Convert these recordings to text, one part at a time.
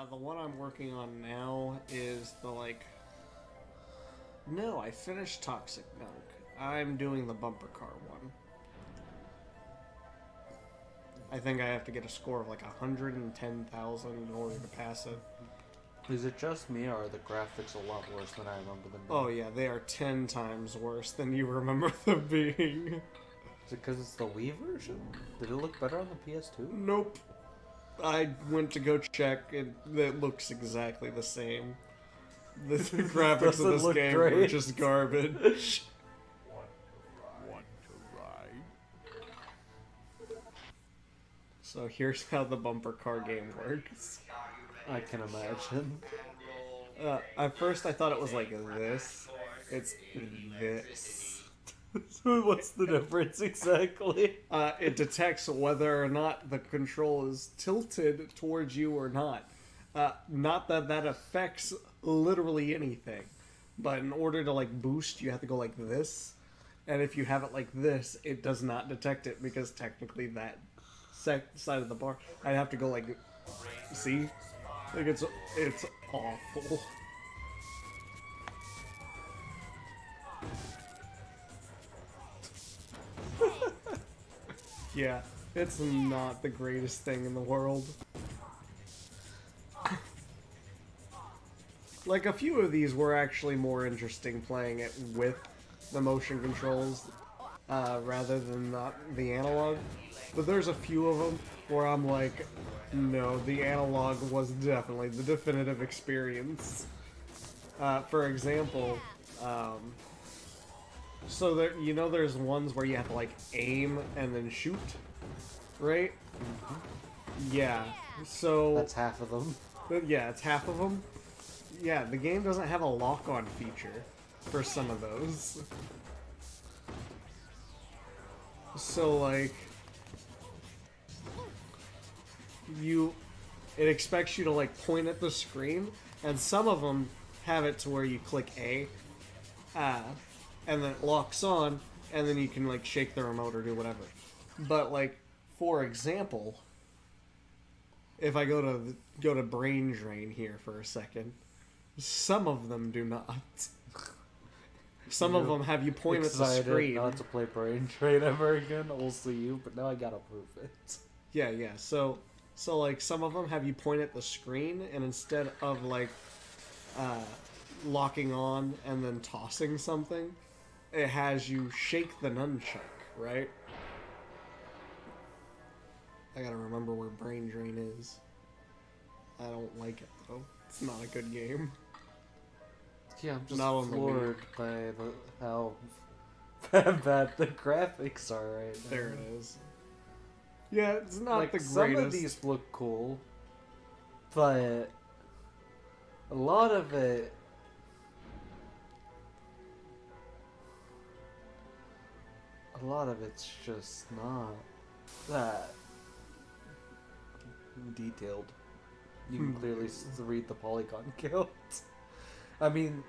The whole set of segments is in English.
The one I'm working on now is the like. No, I finished Toxic Gunk. I'm doing the bumper car one. I think I have to get a score of like 110,000 in order to pass it. Is it just me, or are the graphics a lot worse than I remember them being? Oh yeah, they are 10 times worse than you remember them being. Is it because it's the Wii version? Did it look better on the PS2? Nope. I went to go check, and it looks exactly the same. The graphics of this game were just garbage. Want to ride? So here's how the bumper car game works. I can imagine. At first I thought it was like this. It's this. So what's the difference exactly? It detects whether or not the control is tilted towards you or not. Not that that affects literally anything, but in order to like boost, you have to go like this. And if you have it like this, it does not detect it because technically that side of the bar, I'd have to go like, see, like it's awful. Yeah, it's not the greatest thing in the world. Like, a few of these were actually more interesting playing it with the motion controls rather than not the analog. But there's a few of them where I'm like, no, the analog was definitely the definitive experience. For example, so there, you know, there's ones where you have to like aim and then shoot, right? Mm-hmm. Yeah. So that's half of them. Yeah, it's half of them. Yeah, the game doesn't have a lock-on feature for some of those. So like, it expects you to like point at the screen, and some of them have it to where you click A, and then it locks on, and then you can like shake the remote or do whatever. But like, for example, if I go to Brain Drain here for a second, some of them do not. Some of them have you point at the screen. Not to play Brain Drain ever again. We'll see you, but now I gotta prove it. Yeah. So like some of them have you point at the screen, and instead of like locking on and then tossing something, it has you shake the nunchuck, right? I gotta remember where Brain Drain is. I don't like it though. It's not a good game. Yeah, I'm just not floored by how bad the graphics are right now. There it is. Yeah, it's not like, the greatest. Some of these look cool, but a lot of it's just not that detailed. You can clearly read the polygon count. I mean,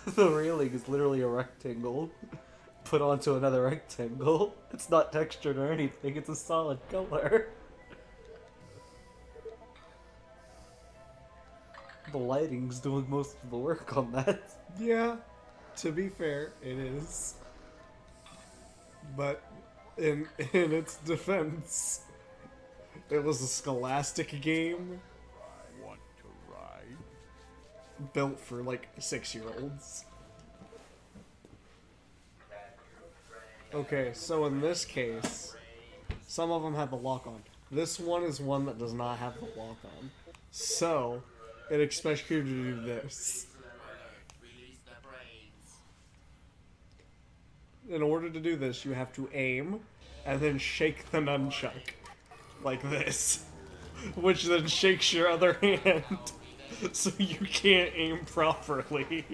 the railing is literally a rectangle put onto another rectangle. It's not textured or anything, it's a solid color. The lighting's doing most of the work on that. Yeah, to be fair, it is. But in its defense, it was a Scholastic game Want to ride? built for like 6-year-olds. Okay, so in this case, some of them have the lock-on. This one is one that does not have the lock-on. So, it expects you to do this. In order to do this, you have to aim and then shake the nunchuck. Like this. Which then shakes your other hand. So you can't aim properly.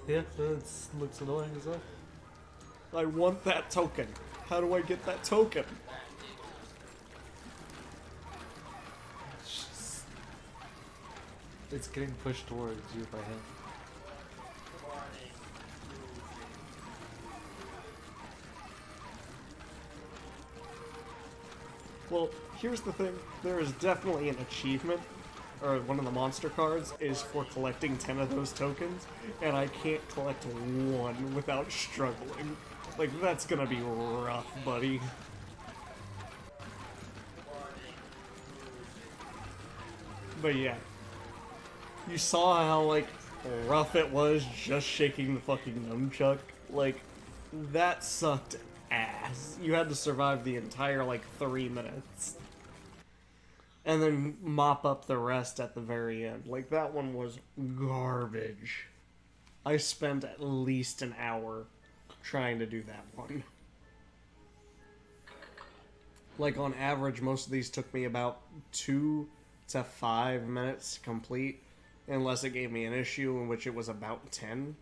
Yeah, that looks annoying as well. I want that token. How do I get that token? It's getting pushed towards you by him. Well, Here's the thing. There is definitely an achievement, or one of the monster cards is for collecting 10 of those tokens, and I can't collect one without struggling. Like, that's gonna be rough, buddy. But yeah. You saw how, like, rough it was just shaking the fucking nunchuck? Like, that sucked ass. You had to survive the entire, like, 3 minutes. And then mop up the rest at the very end. Like, that one was garbage. I spent at least an hour trying to do that one. Like, on average, most of these took me about 2 to 5 minutes to complete. Unless it gave me an issue in which it was about 10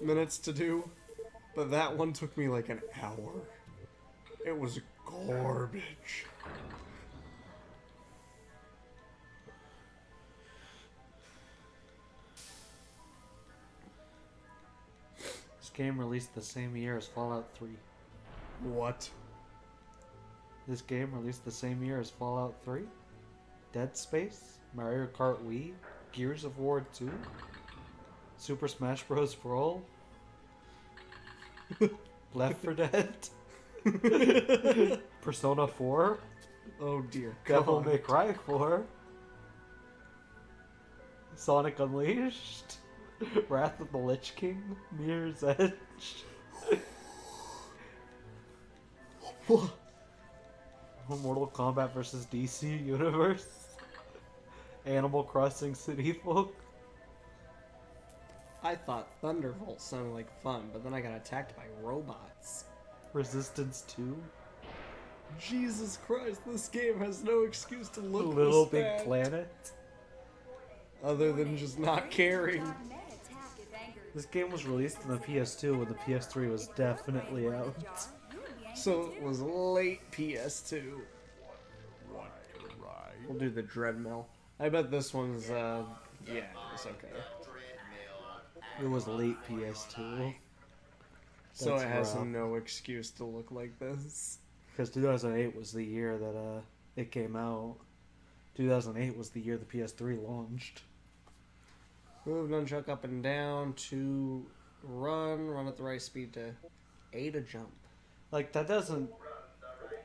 minutes to do. But that one took me like an hour. It was garbage. This game released the same year as Fallout 3. What? This game released the same year as Fallout 3, Dead Space, Mario Kart Wii, Gears of War 2, Super Smash Bros. Brawl, Left 4 Dead, Persona 4, Oh dear. Devil God. May Cry 4, Sonic Unleashed, Wrath of the Lich King, Mirror's Edge, Mortal Kombat vs. DC Universe, Animal Crossing City Folk. I thought Thunderbolt sounded like fun, but then I got attacked by robots. Resistance 2, Jesus Christ, this game has no excuse to look Little this Big bad. Planet. Other than just not caring. This game was released on the PS2 when the PS3 was definitely out. So it was late PS2. Want to ride? We'll do the Dreadmill. I bet this one's, yeah, it's okay. It was late PS2. So That's it has rough. no excuse to look like this. Because 2008 was the year that it came out. 2008 was the year the PS3 launched. Move nunchuck up and down to run at the right speed to A to jump. Like, that doesn't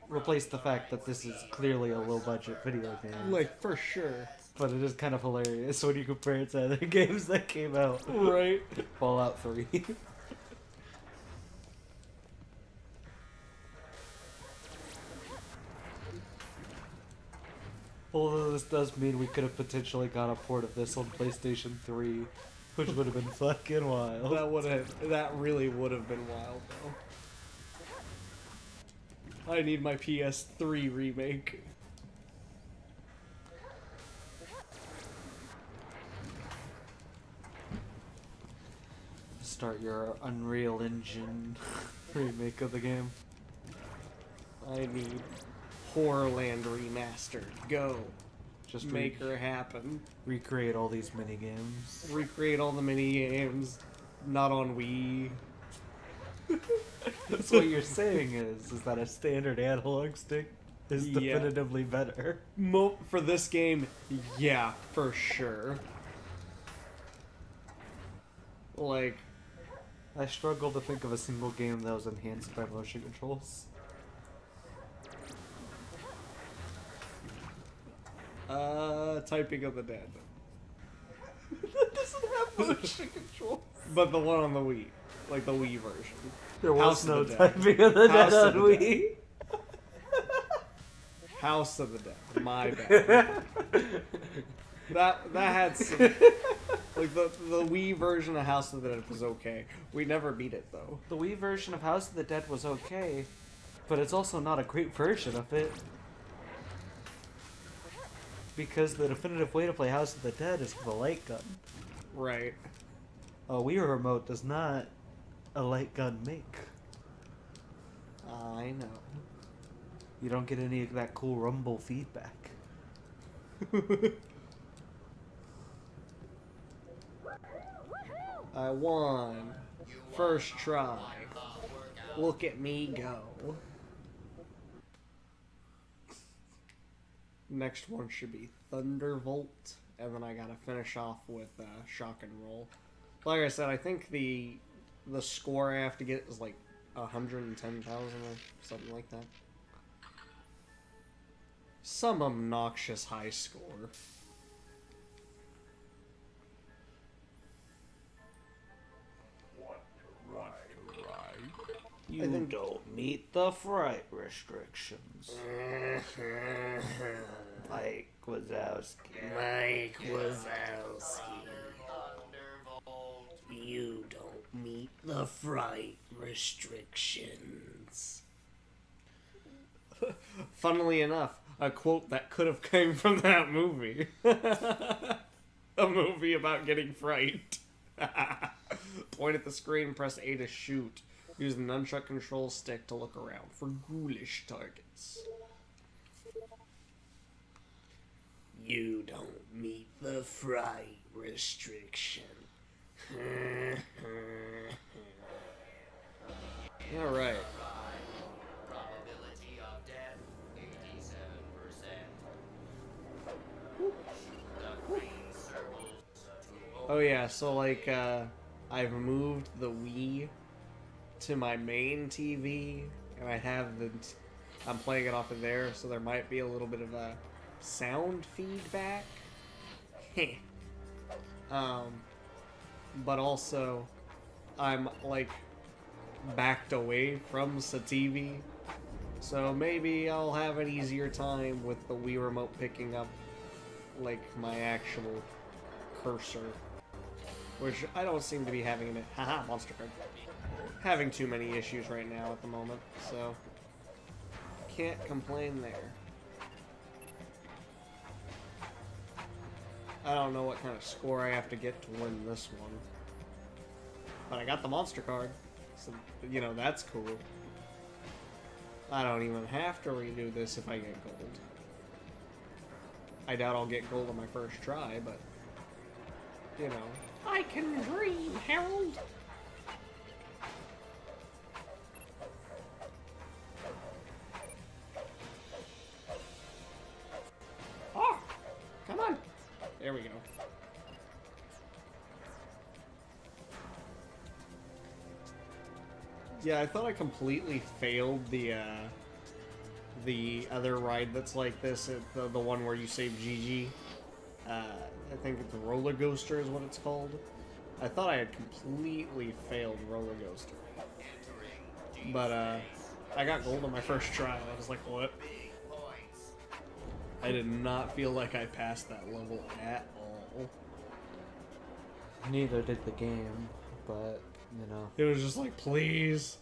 replace the fact that this is clearly a low-budget video game. Like, for sure. But it is kind of hilarious when you compare it to other games that came out. Right. Fallout 3. Although this does mean we could have potentially got a port of this on PlayStation 3, which would have been fucking wild. That really would have been wild, though. I need my PS3 remake. Start your Unreal Engine remake of the game. I need Horrorland remastered. Go. Just Make her happen. recreate all these mini games. Recreate all the mini games. Not on Wii. That's what you're saying is that a standard analog stick is Yeah. definitively better. For this game, yeah, for sure. Like, I struggle to think of a single game that was enhanced by motion controls. Typing of the Dead. That doesn't have motion controls. But the one on the Wii. Like the Wii version. There was House no of the Dead. typing of the House dead of on the Wii. House of the Dead. My bad. that had some... Like, the Wii version of House of the Dead was okay. We never beat it, though. The Wii version of House of the Dead was okay, but it's also not a great version of it. Because the definitive way to play House of the Dead is with a light gun. Right. A Wii remote does not a light gun make. I know. You don't get any of that cool rumble feedback. I won. First try. Look at me go. Next one should be Thunderbolt, and then I gotta finish off with Shock and Roll. Like I said, I think the score I have to get is like 110,000 or something like that. Some obnoxious high score. Want to ride? You think- don't meet the fright restrictions. Mike Wazowski. Mike Wazowski. You don't meet the fright restrictions. Funnily enough, a quote that could have came from that movie. A movie about getting fright. Point at the screen, press A to shoot. Use the nunchuck control stick to look around for ghoulish targets. You don't meet the fright restriction. Alright. Probability of death, 87%. The green circles to Oh yeah, so like I've moved the Wii to my main TV, and I have I'm playing it off of there, so there might be a little bit of a sound feedback. But also I'm like backed away from the TV, so maybe I'll have an easier time with the Wii remote picking up like my actual cursor, which I don't seem to be having it. Haha, monster card. Having too many issues right now at the moment, so can't complain there. I don't know what kind of score I have to get to win this one, but I got the monster card, so you know that's cool. I don't even have to redo this if I get gold. I doubt I'll get gold on my first try, but you know, I can dream, Harold. Oh, come on. There we go. Yeah, I thought I completely failed the other ride that's like this, the one where you save Gigi. I think it's Roller Coaster is what it's called. I thought I had completely failed Roller Coaster. But I got gold on my first try. I was like, what? I did not feel like I passed that level at all. Neither did the game, but, you know. It was just like, please,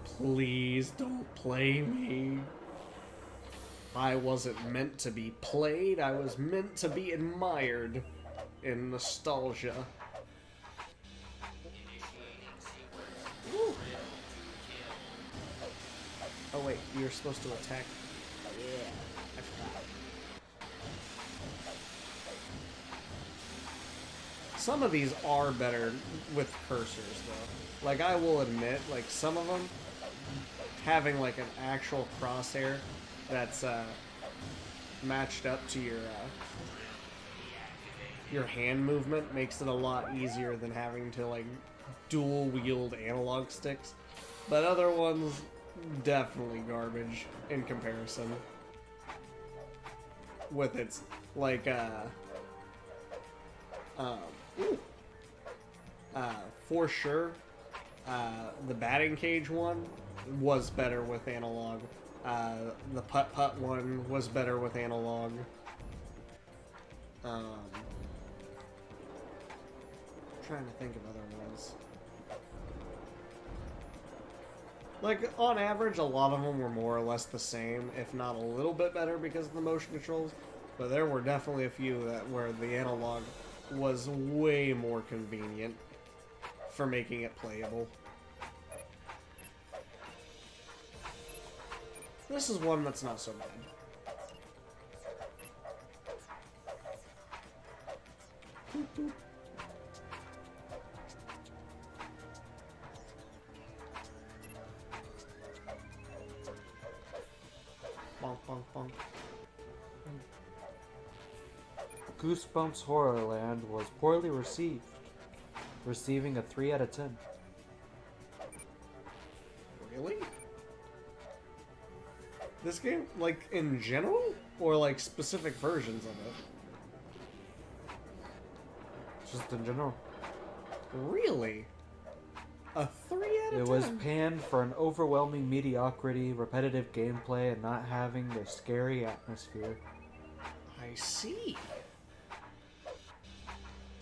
please don't play me. I wasn't meant to be played, I was meant to be admired in nostalgia. Woo. Oh wait, you're supposed to attack. Yeah, I forgot. Some of these are better with cursors, though. Like, I will admit, like, some of them, having, like, an actual crosshair that's, matched up to your hand movement makes it a lot easier than having to, like, dual-wield analog sticks. But other ones, definitely garbage in comparison. With its, like, for sure, the batting cage one was better with analog. The putt-putt one was better with analog. Trying to think of other ones. Like, on average, a lot of them were more or less the same, if not a little bit better because of the motion controls. But there were definitely a few that where the analog was way more convenient for making it playable. This is one that's not so bad. Boop, boop. Bonk, bonk, bonk. Goosebumps Horrorland was poorly received, receiving a 3 out of 10. Really? This game, like, in general? Or, like, specific versions of it? Just in general. Really? A 3 out of 10? It was panned for an overwhelming mediocrity, repetitive gameplay, and not having the scary atmosphere. I see.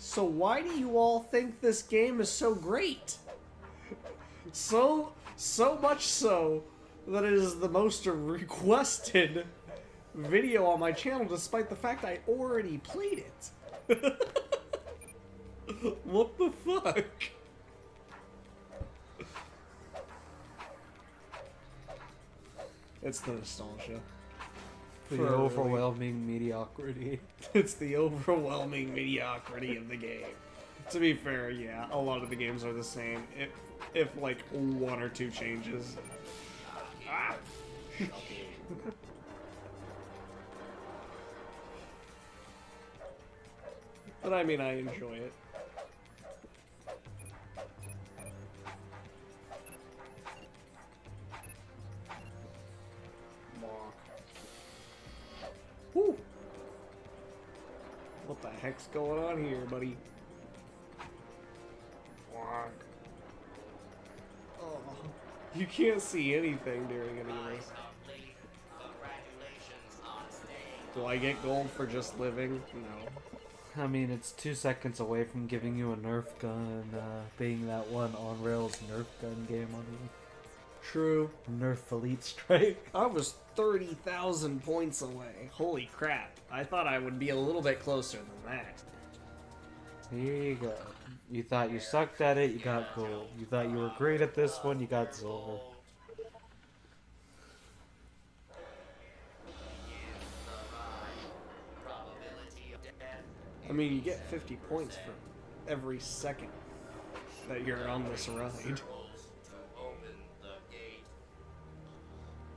So why do you all think this game is so great? So much so that it is the most requested video on my channel, despite the fact I already played it. What the fuck? It's the nostalgia. The For overwhelming mediocrity. It's the overwhelming mediocrity of the game. To be fair, yeah, a lot of the games are the same. If like one or two changes. Ah! But I mean, I enjoy it. Whew. What the heck's going on here, buddy? Oh, you can't see anything during any of this. Congratulations on staying. Do I get gold for just living? No. I mean, it's 2 seconds away from giving you a Nerf gun, being that one on-rails Nerf gun game on you. True. Nerf Elite Strike. I was 30,000 points away. Holy crap. I thought I would be a little bit closer than that. Here you go. You thought you sucked at it, you got gold. You thought you were great at this one, you got silver. I mean, you get 50 points for every second that you're on this ride.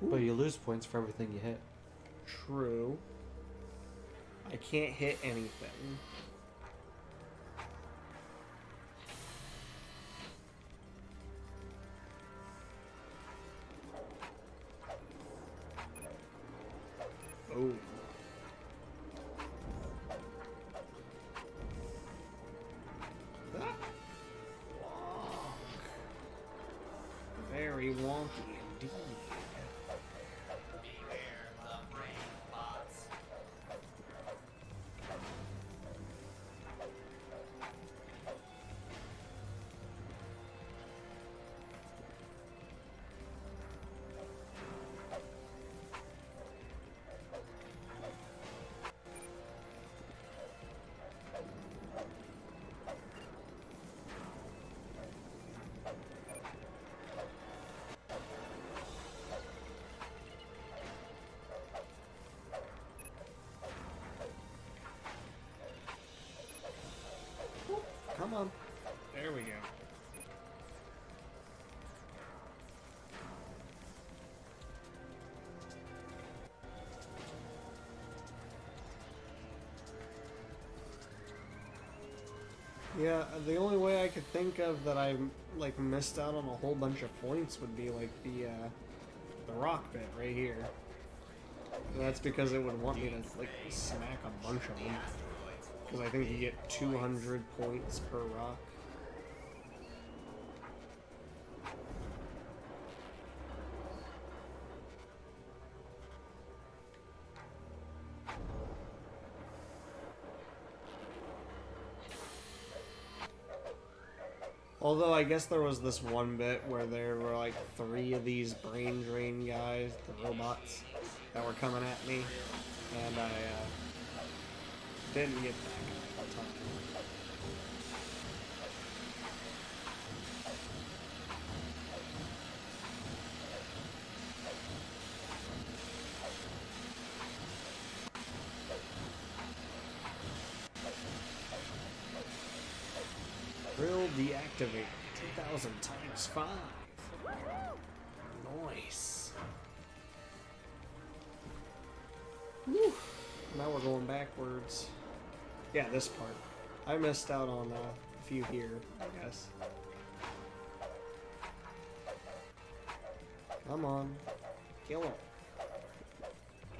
But you lose points for everything you hit. True. I can't hit anything. Oh. Ah. Very wonky indeed. Beware the brain bots. Come on. There we go. Yeah, the only way I could think of that I like missed out on a whole bunch of points would be like the rock bit right here. That's because it would want me to like smack a bunch of them. Because I think you get 200 points per rock. Although I guess there was this one bit where there were like 3 of these brain drain guys, the robots, that were coming at me, and I didn't get that guy in time. Drill deactivate 2000 times 5. Nice. Woo. Now we're going backwards. Yeah, this part. I missed out on a few here, I guess. Come on. Kill him.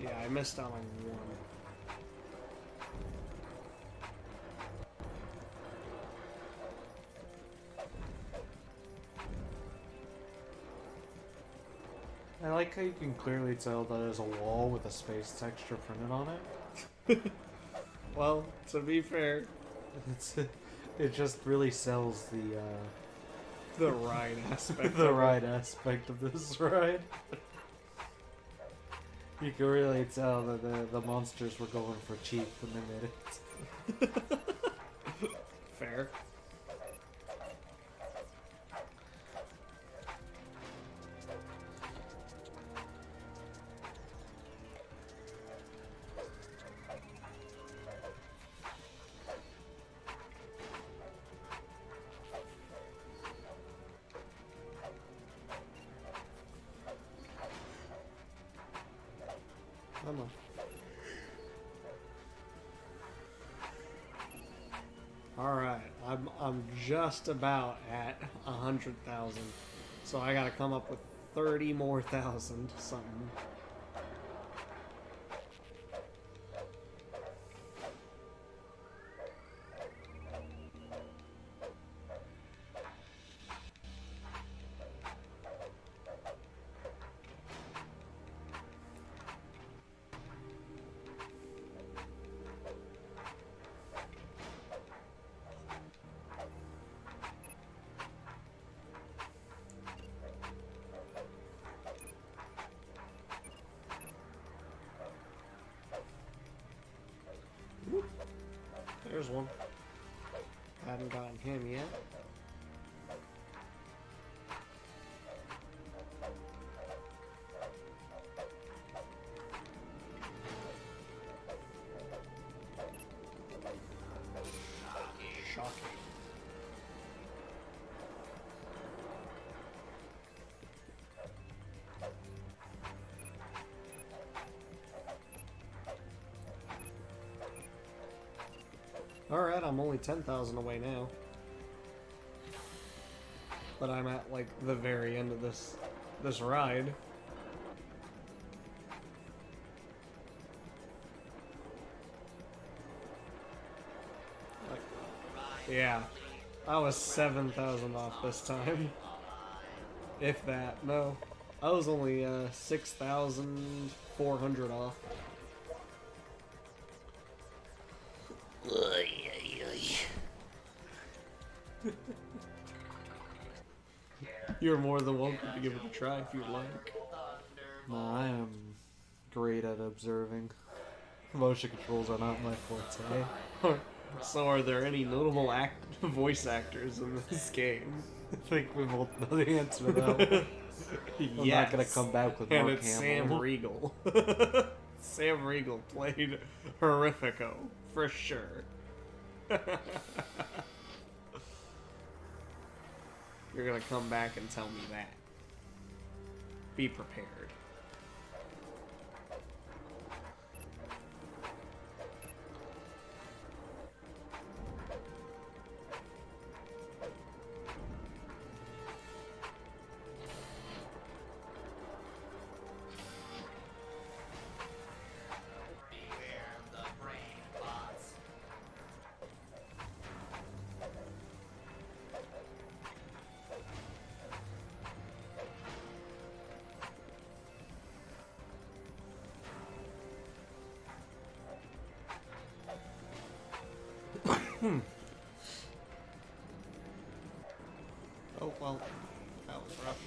Yeah, I missed out on one. I like how you can clearly tell that there's a wall with a space texture printed on it. Well, to be fair, It just really sells the ride aspect. the of it. ride aspect of this ride. You can really tell that the monsters were going for cheap when they made it. Fair. Come on. Alright, I'm just about at 100,000. So I gotta come up with 30 more thousand something. There's one. Hadn't gotten him yet. Shocking. Alright, I'm only 10,000 away now. But I'm at, like, the very end of this ride. Like, yeah. I was 7,000 off this time. If that, no. I was only 6,400 off. You're more than welcome to give it a try if you'd like. No, I am great at observing. Motion controls are not my forte. So, are there any notable voice actors in this game? I think we both know the answer to that one. I'm not gonna come back with and Mark it's Hamill. Sam Riegel. Sam Riegel played Horrifico for sure. You're gonna come back and tell me that. Be prepared. Beware the brain bots. Oh well, that was rough.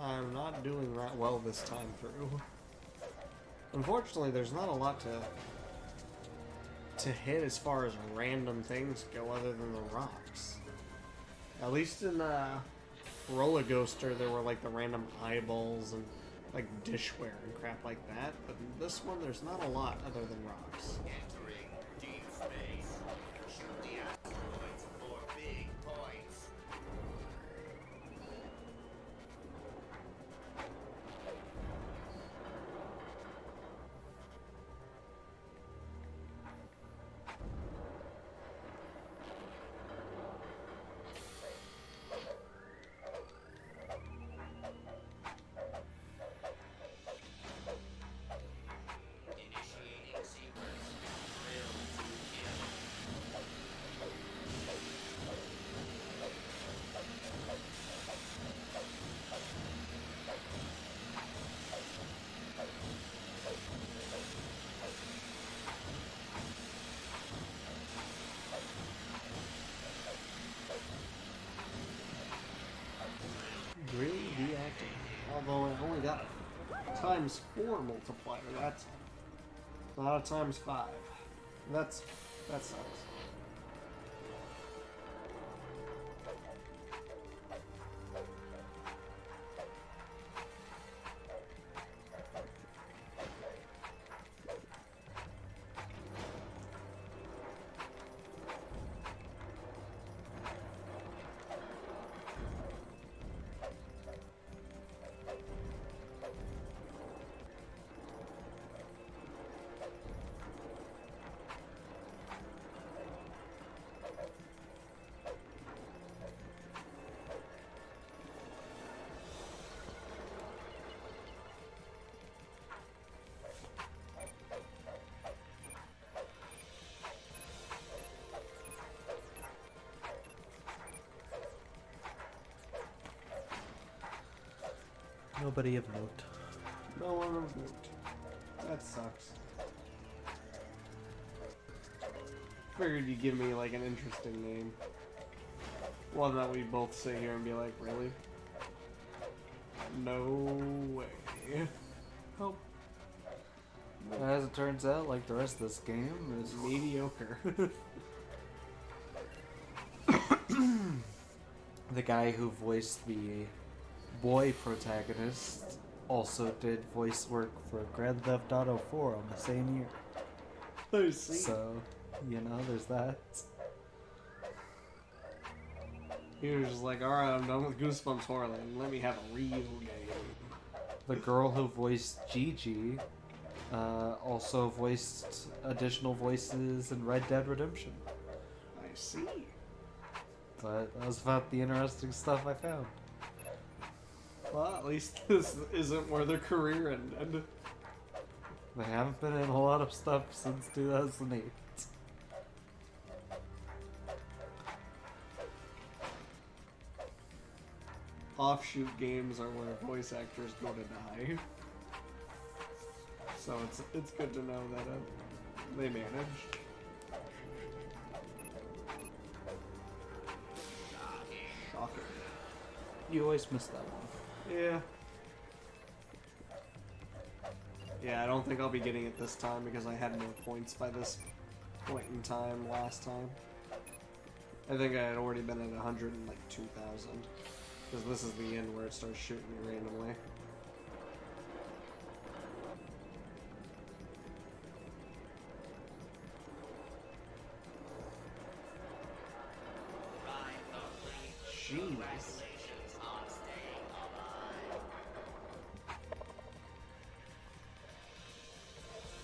I'm not doing that well this time through. Unfortunately, there's not a lot to hit as far as random things go other than the rocks. At least in Roller Coaster, there were like the random eyeballs and like dishware and crap like that. But in this one, there's not a lot other than rocks. Entering deep space. times 4 multiplier. That's not a times 5. That sucks. Nobody of note. No one of note. That sucks. Figured you'd give me like an interesting name. One that we both sit here and be like, really? No way. Oh. As it turns out, like the rest of this game is Mediocre. the guy who voiced the boy protagonist also did voice work for Grand Theft Auto 4 on the same year. I see. So, you know, there's that. He was just like, alright, I'm done with Goosebumps Horrorland. Let me have a real game. The girl who voiced Gigi also voiced additional voices in Red Dead Redemption. I see. But that was about the interesting stuff I found. Well, at least this isn't where their career ended. They haven't been in a lot of stuff since 2008. Offshoot games are where voice actors go to die. So it's good to know that they managed. Shocking. You always miss that one. Yeah. Yeah, I don't think I'll be getting it this time because I had more points by this point in time last time. I think I had already been at 102,000. Because this is the end where it starts shooting me randomly. Jeez. Congratulations on staying alive.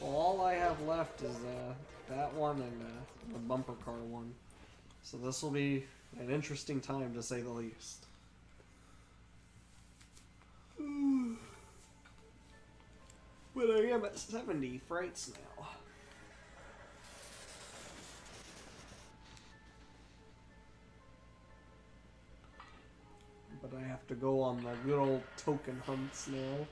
Well, all I have left is that one and the bumper car one. So this will be an interesting time to say the least. But I am at 70 frights now. But I have to go on the good old token hunts now.